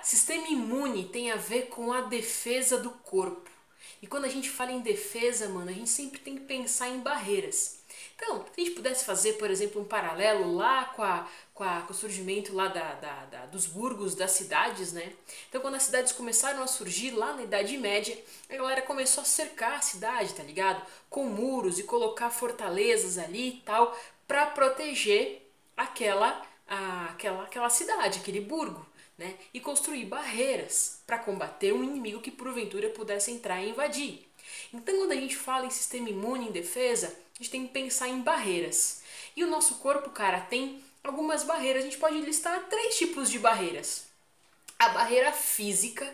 sistema imune tem a ver com a defesa do corpo. E quando a gente fala em defesa, mano, a gente sempre tem que pensar em barreiras. Então, se a gente pudesse fazer, por exemplo, um paralelo lá com o surgimento lá dos burgos, das cidades, né? Então, quando as cidades começaram a surgir lá na Idade Média, a galera começou a cercar a cidade, tá ligado? Com muros e colocar fortalezas ali e tal, pra proteger aquela cidade, aquele burgo, né? E construir barreiras para combater um inimigo que porventura pudesse entrar e invadir. Então, quando a gente fala em sistema imune, em defesa, a gente tem que pensar em barreiras. E o nosso corpo, cara, tem algumas barreiras. A gente pode listar 3 tipos de barreiras. A barreira física.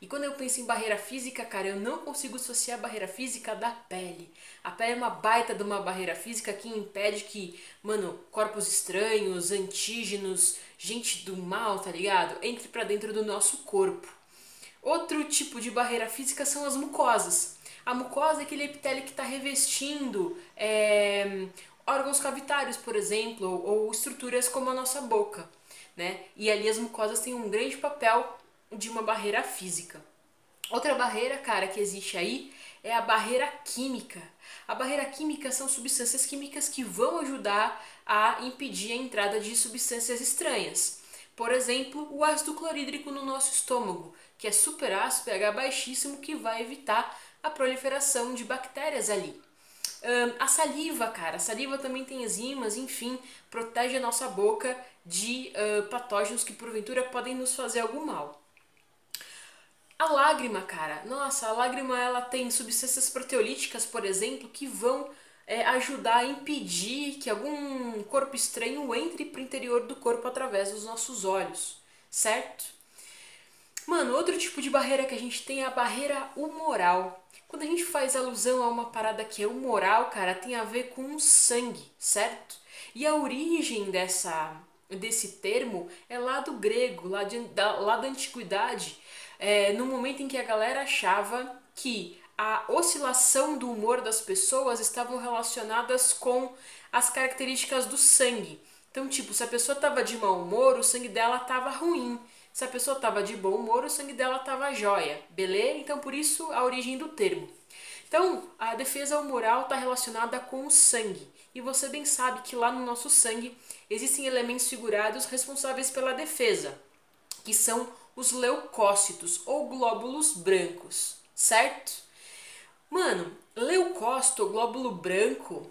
E quando eu penso em barreira física, cara, eu não consigo associar a barreira física da pele. A pele é uma baita de uma barreira física que impede que, mano, corpos estranhos, antígenos, gente do mal, tá ligado? Entre pra dentro do nosso corpo. Outro tipo de barreira física são as mucosas. A mucosa é aquele epitélio que está revestindo órgãos cavitários, por exemplo, ou estruturas como a nossa boca, né? E ali as mucosas têm um grande papel de uma barreira física. Outra barreira, cara, que existe aí é a barreira química. A barreira química são substâncias químicas que vão ajudar a impedir a entrada de substâncias estranhas. Por exemplo, o ácido clorídrico no nosso estômago, que é super ácido, pH baixíssimo, que vai evitar a proliferação de bactérias ali. A saliva, cara, a saliva também tem enzimas, enfim, protege a nossa boca de patógenos que porventura podem nos fazer algum mal. A lágrima, cara, nossa, a lágrima ela tem substâncias proteolíticas, por exemplo, que vão ajudar a impedir que algum corpo estranho entre para o interior do corpo através dos nossos olhos, certo? Mano, outro tipo de barreira que a gente tem é a barreira humoral. Quando a gente faz alusão a uma parada que é humoral, cara, tem a ver com o sangue, certo? E a origem desse termo é lá do grego, lá da antiguidade, no momento em que a galera achava que a oscilação do humor das pessoas estavam relacionadas com as características do sangue. Então, tipo, se a pessoa estava de mau humor, o sangue dela estava ruim. Se a pessoa estava de bom humor, o sangue dela estava jóia, beleza? Então, por isso, a origem do termo. Então, a defesa humoral está relacionada com o sangue. E você bem sabe que lá no nosso sangue existem elementos figurados responsáveis pela defesa, que são os leucócitos, ou glóbulos brancos, certo? Mano, leucócito ou glóbulo branco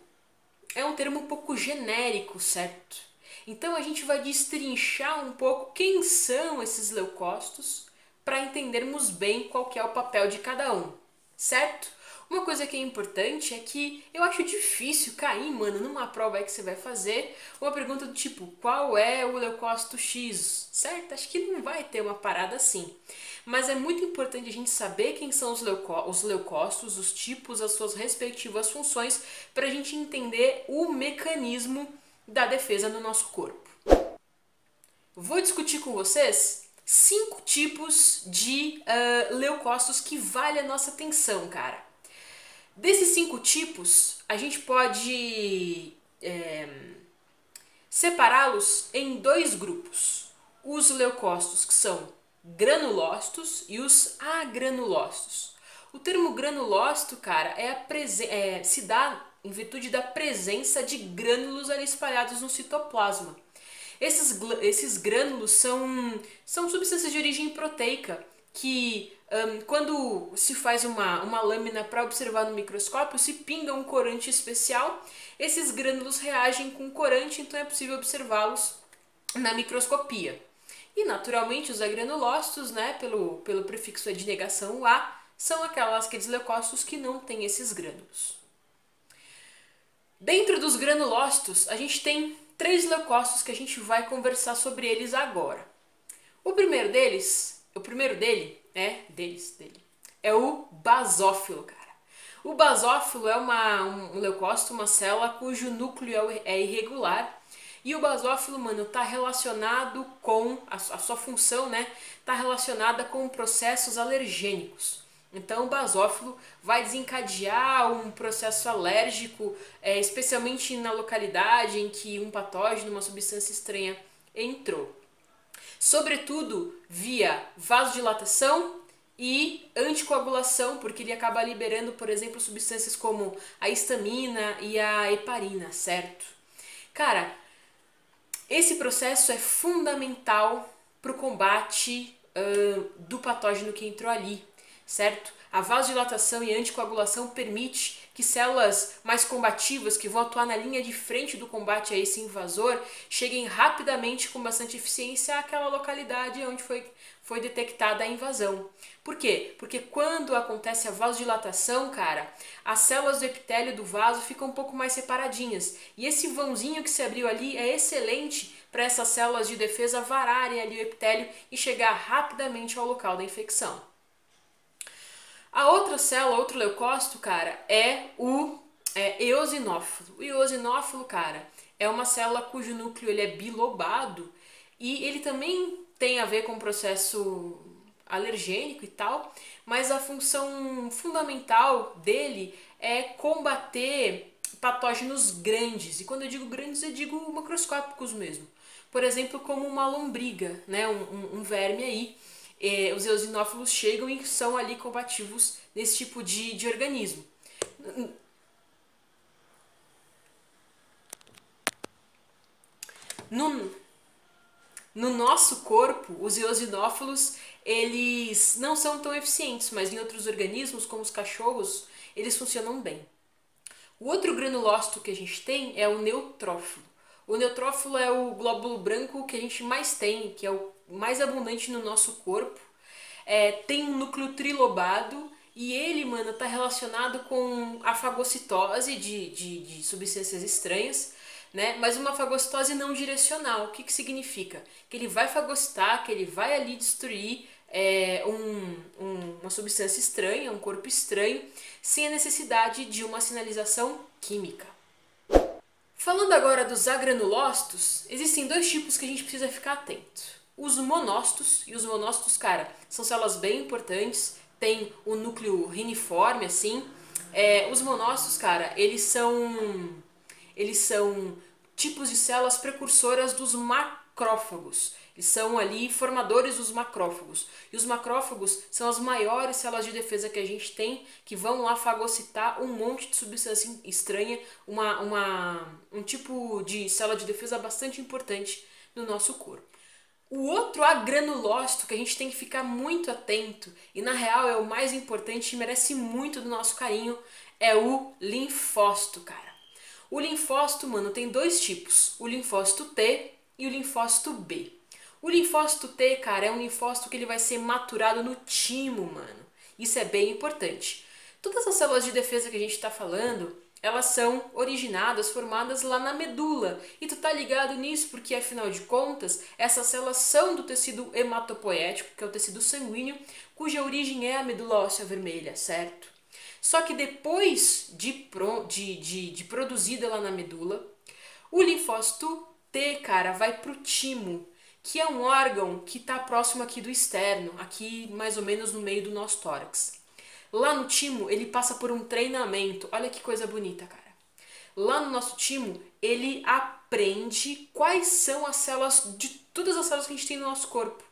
é um termo um pouco genérico, certo? Então a gente vai destrinchar um pouco quem são esses leucócitos para entendermos bem qual que é o papel de cada um, certo? Uma coisa que é importante é que eu acho difícil cair, mano, numa prova aí que você vai fazer, uma pergunta do tipo, qual é o leucócito X, certo? Acho que não vai ter uma parada assim. Mas é muito importante a gente saber quem são os leucócitos, os tipos, as suas respectivas funções, para a gente entender o mecanismo da defesa no nosso corpo. Vou discutir com vocês 5 tipos de leucócitos que vale a nossa atenção, cara. Desses 5 tipos, a gente pode separá-los em 2 grupos. Os leucócitos que são granulócitos e os agranulócitos. O termo granulócito, cara, se dá em virtude da presença de grânulos ali espalhados no citoplasma. Esses grânulos são substâncias de origem proteica que, quando se faz uma lâmina para observar no microscópio, se pinga um corante especial, esses grânulos reagem com o corante, então é possível observá-los na microscopia. E, naturalmente, os agranulócitos, né, pelo prefixo de negação A, são aqueles leucócitos que não têm esses grânulos. Dentro dos granulócitos, a gente tem 3 leucócitos que a gente vai conversar sobre eles agora. O primeiro dele é o basófilo, cara. O basófilo é um leucócito, uma célula cujo núcleo é irregular. E o basófilo, mano, tá relacionado com a sua função, né? Tá relacionada com processos alergênicos. Então, o basófilo vai desencadear um processo alérgico, especialmente na localidade em que um patógeno, uma substância estranha, entrou. sobretudo via vasodilatação e anticoagulação, porque ele acaba liberando, por exemplo, substâncias como a histamina e a heparina, certo? Cara, esse processo é fundamental para o combate do patógeno que entrou ali, certo? A vasodilatação e a anticoagulação permite que células mais combativas, que vão atuar na linha de frente do combate a esse invasor, cheguem rapidamente com bastante eficiência àquela localidade onde foi detectada a invasão. Por quê? Porque quando acontece a vasodilatação, cara, as células do epitélio do vaso ficam um pouco mais separadinhas. E esse vãozinho que se abriu ali é excelente para essas células de defesa vararem ali o epitélio e chegar rapidamente ao local da infecção. A outra célula, outro leucócito, cara, é o eosinófilo. O eosinófilo, cara, é uma célula cujo núcleo ele é bilobado e ele também tem a ver com o processo alergênico e tal, mas a função fundamental dele é combater patógenos grandes. E quando eu digo grandes, eu digo macroscópicos mesmo. Por exemplo, como uma lombriga, né, um verme aí. Os eosinófilos chegam e são ali combativos nesse tipo de organismo. No nosso corpo, os eosinófilos eles não são tão eficientes, mas em outros organismos, como os cachorros, eles funcionam bem. O outro granulócito que a gente tem é o neutrófilo. O neutrófilo é o glóbulo branco que a gente mais tem, que é o mais abundante no nosso corpo. Tem um núcleo trilobado e ele, mano, tá relacionado com a fagocitose de substâncias estranhas, né? Mas uma fagocitose não direcional. O que significa? Que ele vai fagocitar, que ele vai ali destruir uma substância estranha, um corpo estranho, sem a necessidade de uma sinalização química. Falando agora dos agranulócitos, existem dois tipos que a gente precisa ficar atento. Os monócitos, e os monócitos, cara, são células bem importantes, tem o núcleo reniforme, assim. Os monócitos, cara, eles são tipos de células precursoras dos macrófagos. Eles são ali formadores dos macrófagos. E os macrófagos são as maiores células de defesa que a gente tem, que vão lá fagocitar um monte de substância estranha, um tipo de célula de defesa bastante importante no nosso corpo. O outro agranulócito que a gente tem que ficar muito atento, e na real é o mais importante e merece muito do nosso carinho, é o linfócito, cara. O linfócito, mano, tem dois tipos, o linfócito T e o linfócito B. O linfócito T, cara, é um linfócito que ele vai ser maturado no timo, mano. Isso é bem importante. Todas as células de defesa que a gente tá falando, elas são originadas, formadas lá na medula. E tu tá ligado nisso porque, afinal de contas, essas células são do tecido hematopoético, que é o tecido sanguíneo, cuja origem é a medula óssea vermelha, certo? Só que depois de produzida lá na medula, o linfócito T, cara, vai pro timo, que é um órgão que está próximo aqui do externo, aqui mais ou menos no meio do nosso tórax. Lá no timo, ele passa por um treinamento. Olha que coisa bonita, cara. Lá no nosso timo, ele aprende quais são as células, de todas as células que a gente tem no nosso corpo.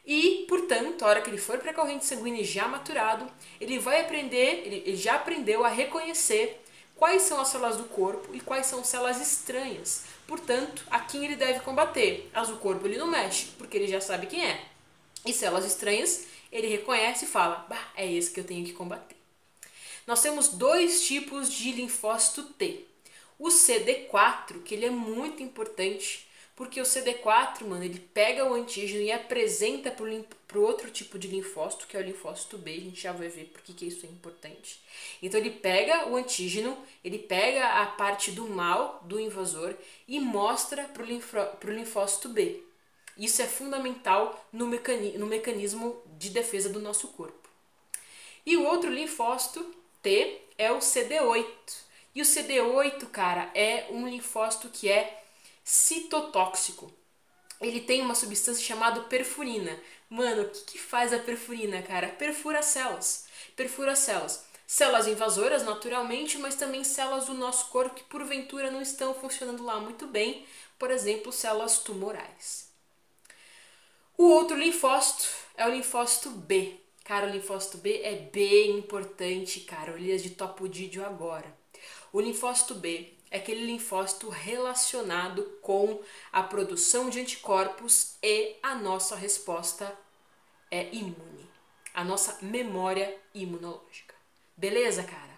E, portanto, a hora que ele for para a corrente sanguínea já maturado, ele vai aprender, ele já aprendeu a reconhecer quais são as células do corpo e quais são células estranhas. Portanto, a quem ele deve combater. As do corpo ele não mexe, porque ele já sabe quem é. E células estranhas, ele reconhece e fala, bah, é esse que eu tenho que combater. Nós temos dois tipos de linfócito T. O CD4, que ele é muito importante, porque o CD4, mano, ele pega o antígeno e apresenta pro outro tipo de linfócito, que é o linfócito B. A gente já vai ver por que isso é importante. Então ele pega o antígeno, ele pega a parte do mal do invasor e mostra pro linfócito B. Isso é fundamental no mecanismo de defesa do nosso corpo. E o outro linfócito T é o CD8. E o CD8, cara, é um linfócito que é citotóxico. Ele tem uma substância chamada perfurina. Mano, o que faz a perfurina, cara? Perfura células. Perfura células. Células invasoras, naturalmente, mas também células do nosso corpo que porventura não estão funcionando lá muito bem. Por exemplo, células tumorais. O outro linfócito é o linfócito B. Cara, o linfócito B é bem importante, cara. Olhas de topodídeo agora. O linfócito B é aquele linfócito relacionado com a produção de anticorpos e a nossa resposta imune, a nossa memória imunológica. Beleza, cara?